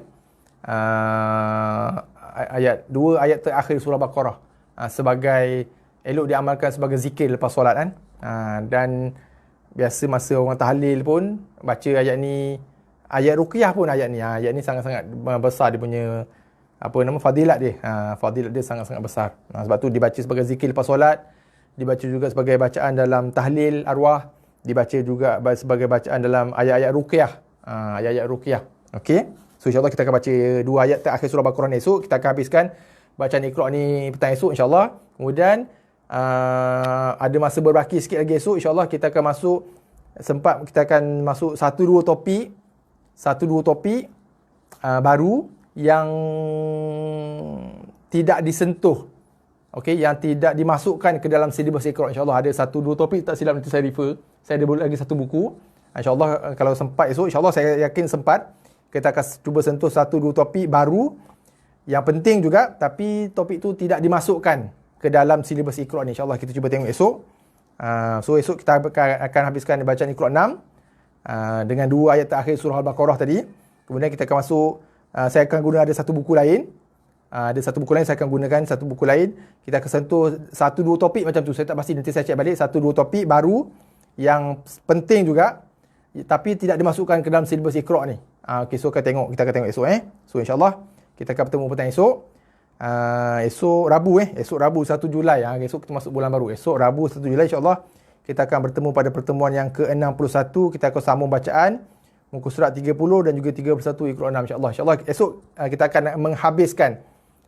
Dua ayat terakhir surah Baqarah. Sebagai, elok diamalkan sebagai zikir lepas solat dan biasa masa orang tahlil pun baca ayat ni. Ayat ruqyah pun ayat ni sangat-sangat besar dia punya fadilat dia. Fadilat dia sangat-sangat besar. Sebab tu dibaca sebagai zikir lepas solat, dibaca juga sebagai bacaan dalam tahlil arwah, dibaca juga sebagai bacaan dalam ayat-ayat ruqyah. Ayat-ayat ruqyah. Okey. So insyaAllah kita akan baca 2 ayat terakhir surah Baqarah ni esok. Kita akan habiskan bacaan Iqra' ni petang esok insyaAllah. Kemudian ada masa berbaki sikit lagi esok, insyaAllah kita akan kita akan masuk 1-2 topik baru yang tidak disentuh, yang tidak dimasukkan ke dalam silibus Iqra'. InsyaAllah ada 1-2 topik, tak silap nanti saya refer. Saya ada lagi 1 buku. InsyaAllah kalau sempat esok, insyaAllah saya yakin sempat, kita akan cuba sentuh 1-2 topik baru yang penting juga, tapi topik tu tidak dimasukkan ke dalam silibus Iqra' ni. InsyaAllah kita cuba tengok esok. So esok kita akan habiskan bacaan Iqra' 6 dengan 2 ayat terakhir surah Al-Baqarah tadi. Kemudian kita akan masuk, saya akan guna ada 1 buku lain. Ada satu buku lain, saya akan gunakan satu buku lain. Kita akan sentuh 1-2 topik macam tu. Saya tak pasti, nanti saya cek balik 1-2 topik baru yang penting juga, tapi tidak dimasukkan ke dalam silibus Iqra ni. Okay, so kita akan tengok esok. So insyaAllah kita akan bertemu petang esok. Esok Rabu esok Rabu 1 Julai. Esok kita masuk bulan baru. Esok Rabu 1 Julai insyaAllah kita akan bertemu pada pertemuan yang ke-61. Kita akan sambung bacaan muka surat 30 dan juga 31 Iqra 6 insyaAllah. InsyaAllah esok kita akan menghabiskan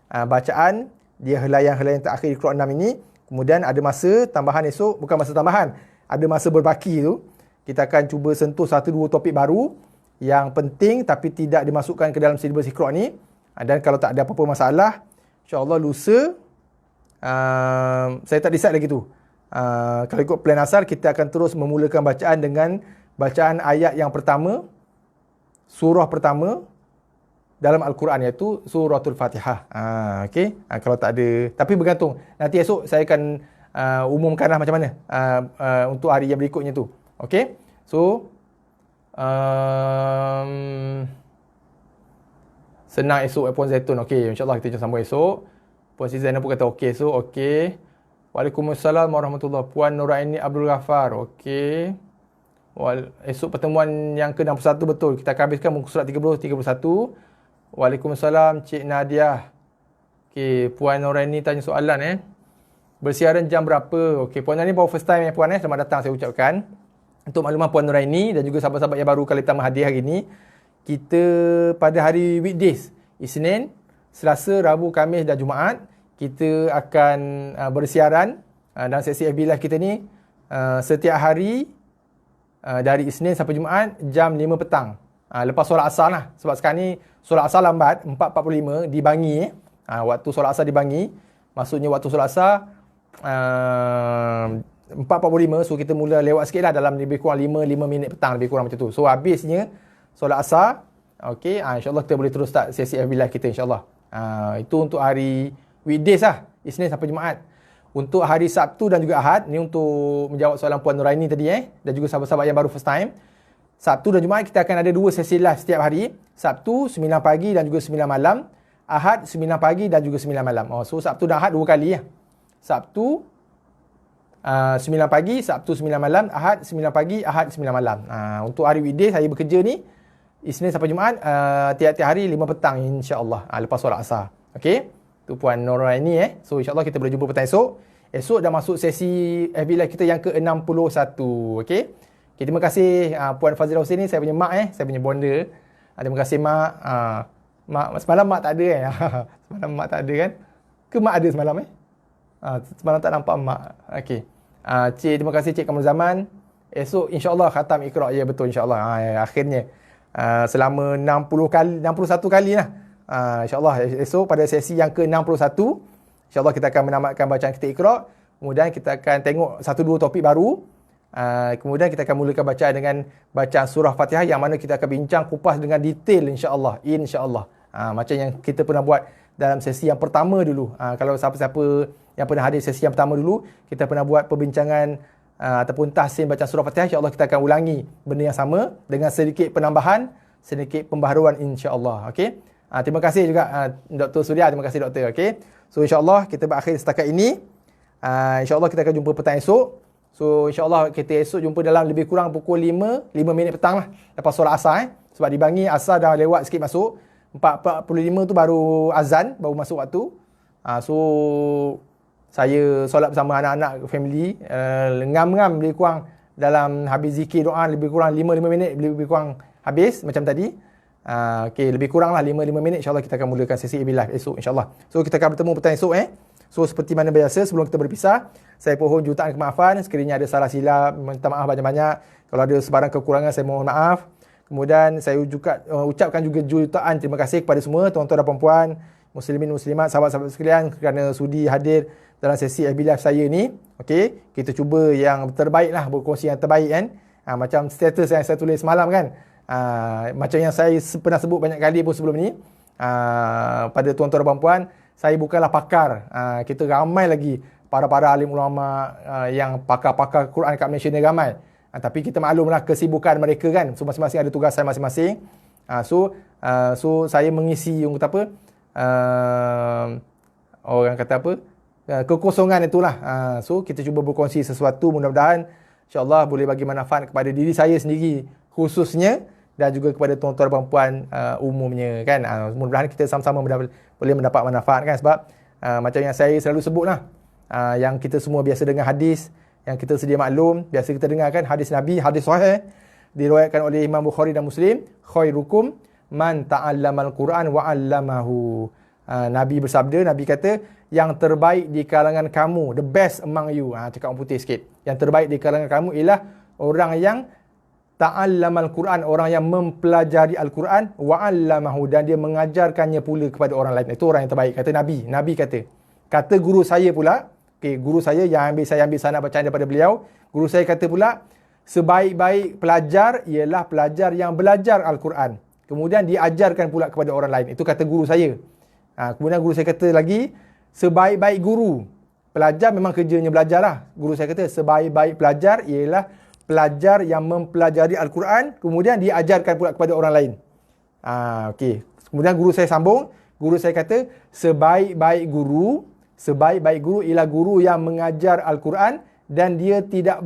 bacaan dia helaian-helaian terakhir Iqra 6 ini. Kemudian ada masa tambahan esok, bukan masa tambahan, ada masa berbaki tu. Kita akan cuba sentuh 1-2 topik baru yang penting tapi tidak dimasukkan ke dalam silibus Iqra ni. Dan kalau tak ada apa-apa masalah, insyaAllah lusa, saya tak decide lagi tu. Kalau ikut plan asal, kita akan terus memulakan bacaan dengan bacaan ayat yang pertama, surah pertama dalam Al-Quran, iaitu Suratul Fatihah. Okay? Kalau tak ada, tapi bergantung. Nanti esok saya akan umumkanlah macam mana untuk hari yang berikutnya tu. Okay? So, senang esok Puan Zaitun. Okay, insyaAllah kita sambung esok. Puan Siti Zainab pun kata okay esok. Okay. Waalaikumsalam warahmatullahi wabarakatuh. Puan Nuraini Abdul Ghaffar. Okay. Esok pertemuan yang ke-61 betul. Kita akan habiskan muka surat 30-31. Waalaikumsalam Cik Nadia. Okay, Puan Nuraini tanya soalan bersiaran jam berapa? Okay, Puan Nuraini baru first time Puan selamat datang saya ucapkan. Untuk makluman Puan Nuraini dan juga sahabat-sahabat yang baru kali pertama hadir hari ini, kita pada hari weekdays, Isnin, Selasa, Rabu, Khamis dan Jumaat, kita akan bersiaran dalam sesi FB Live kita ni setiap hari dari Isnin sampai Jumaat jam 5 petang. Lepas solat asar lah. Sebab sekarang ni solat asar lambat, 4.45 di Bangi. Waktu solat asar di Bangi. Maksudnya waktu solat asar 4.45. So kita mula lewat sikit lah, dalam lebih kurang 5 minit petang, lebih kurang macam tu. So habisnya solat asar. Okay, insyaAllah kita boleh terus start sesi FB Live kita insyaAllah. Itu untuk hari weekdays lah, Isnin sampai Jumaat. Untuk hari Sabtu dan juga Ahad, ni untuk menjawab soalan Puan Nuraini tadi dan juga sahabat-sahabat yang baru first time. Sabtu dan Jumaat kita akan ada 2 sesi live setiap hari. Sabtu 9 pagi dan juga 9 malam. Ahad 9 pagi dan juga 9 malam. So Sabtu dan Ahad 2 kali ya. Sabtu 9 pagi, Sabtu 9 malam, Ahad 9 pagi, Ahad 9 malam. Untuk hari weekday saya bekerja ni Isnin sampai Jumaat tiap-tiap hari 5 petang insya-Allah lepas solat asar. Okey. Tu Puan Nuraini So insya-Allah kita boleh jumpa petang esok. Esok dah masuk sesi FB Live kita yang ke-61. Okey. Okay, terima kasih Puan Fazila Hussein ni, saya punya mak saya punya bonda. Terima kasih mak. Mak semalam mak tak ada semalam mak tak ada kan? Ke mak ada semalam semalam tak nampak mak. Okey. Cik, terima kasih Cik Kamal Zaman. Esok insya-Allah khatam Iqra. Ya betul insya-Allah. Akhirnya selama 61 kali lah. InsyaAllah esok pada sesi yang ke-61 InsyaAllah kita akan menamatkan bacaan kita Iqra. Kemudian kita akan tengok 1-2 topik baru. Kemudian kita akan mulakan bacaan dengan bacaan surah Fatihah, yang mana kita akan bincang kupas dengan detail insya-Allah. Macam yang kita pernah buat dalam sesi yang pertama dulu. Kalau siapa-siapa yang pernah hadir sesi yang pertama dulu, kita pernah buat perbincangan ataupun tahsin bacaan surah Fatihah. InsyaAllah kita akan ulangi benda yang sama dengan sedikit penambahan, sedikit pembaharuan insya-Allah. Okey. Terima kasih juga Dr. Surya. Terima kasih Doktor. Okey. So insya-Allah kita berakhir setakat ini. InsyaAllah kita akan jumpa petang esok. So insyaAllah kita esok jumpa dalam lebih kurang pukul 5 minit petang lah, lepas solat asar Sebab di Bangi asar dah lewat sikit masuk. 4.45 tu baru azan, baru masuk waktu. So saya solat bersama anak-anak family, ngam-ngam lebih kurang dalam habis zikir doa lebih kurang 5 minit lebih kurang habis macam tadi. Okay, lebih kurang lah 5 minit. InsyaAllah kita akan mulakan sesi AB Live esok insyaAllah. So kita akan bertemu petang esok So seperti mana biasa, sebelum kita berpisah, saya mohon jutaan kemaafan. Sekiranya ada salah silap, minta maaf banyak-banyak. Kalau ada sebarang kekurangan, saya mohon maaf. Kemudian saya juga ucapkan juga jutaan terima kasih kepada semua tuan-tuan dan puan-puan, muslimin muslimat, sahabat-sahabat sekalian, kerana sudi hadir dalam sesi FB Live saya ni. Okey, kita cuba yang terbaik lah, berkongsi yang terbaik kan. Macam status yang saya tulis semalam kan. Macam yang saya pernah sebut banyak kali pun sebelum ni, pada tuan-tuan dan puan-puan, saya bukanlah pakar. Kita ramai lagi para-para alim ulama yang pakar-pakar Quran kat Malaysia ni ramai. Tapi kita maklumlah kesibukan mereka kan. So masing-masing ada tugasan masing-masing. So saya mengisi yang kata apa? orang kata apa, kekosongan itulah. So kita cuba berkongsi sesuatu, mudah-mudahan insya-Allah boleh bagi manfaat kepada diri saya sendiri khususnya, dan juga kepada tuan-tuan dan puan umumnya kan. Mudah-mudahan kita sama-sama boleh mendapat manfaat kan, sebab macam yang saya selalu sebutlah, yang kita semua biasa dengar hadis, yang kita sedia maklum, biasa kita dengar kan hadis Nabi, hadis sahih diriwayatkan oleh Imam Bukhari dan Muslim, khairukum man ta'allamal Quran wa 'allamahu. Nabi bersabda, Nabi kata, yang terbaik di kalangan kamu, the best among you, cakap orang putih sikit, yang terbaik di kalangan kamu ialah orang yang ta'allamal Quran, orang yang mempelajari Al-Quran, wa 'allamahu, dan dia mengajarkannya pula kepada orang lain. Itu orang yang terbaik, kata Nabi. Nabi kata guru saya pula, guru saya yang saya ambil sanad bacaan daripada beliau, guru saya kata pula, sebaik-baik pelajar ialah pelajar yang belajar Al-Quran, kemudian diajarkan pula kepada orang lain. Itu kata guru saya. Kemudian guru saya kata lagi, sebaik-baik guru, pelajar memang kerjanya belajar lah. Guru saya kata, sebaik-baik pelajar ialah pelajar yang mempelajari Al-Quran, kemudian diajarkan pula kepada orang lain. Okey. Kemudian guru saya sambung, guru saya kata, sebaik-baik guru ialah guru yang mengajar Al-Quran dan dia tidak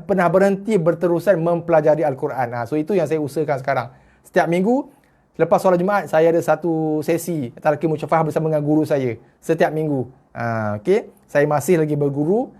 pernah berhenti berterusan mempelajari Al-Quran. So itu yang saya usahakan sekarang. Setiap minggu, lepas solat Jumaat, saya ada satu sesi talaqi musyafahah bersama dengan guru saya. Setiap minggu. Okey. Saya masih lagi berguru.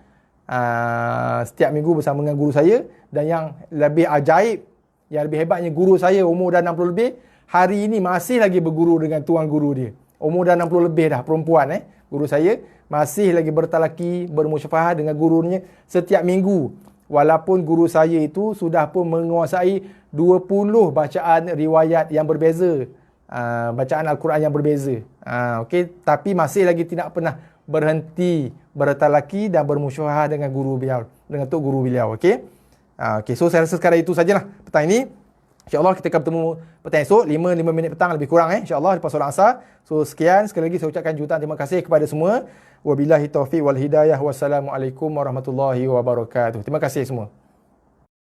Setiap minggu bersama dengan guru saya, dan yang lebih ajaib, yang lebih hebatnya, guru saya umur dah 60 lebih, hari ini masih lagi berguru dengan tuan guru dia. Umur dah 60 lebih dah, perempuan guru saya masih lagi bertalaki, bermusyafahah dengan gurunya setiap minggu. Walaupun guru saya itu sudah pun menguasai 20 bacaan riwayat yang berbeza, bacaan Al-Quran yang berbeza. Okey, tapi masih lagi tidak pernah berhenti bertalaki dan bermusyafahah dengan guru beliau, dengan tok guru beliau. Okey. Okey, so saya rasa sekarang itu sajalah petang ini. InsyaAllah kita akan bertemu petang esok 5 minit petang lebih kurang InsyaAllah lepas solat asar. So sekian, sekali lagi saya ucapkan jutaan terima kasih kepada semua. Wabillahi taufiq wal hidayah. Wassalamualaikum warahmatullahi wabarakatuh. Terima kasih semua.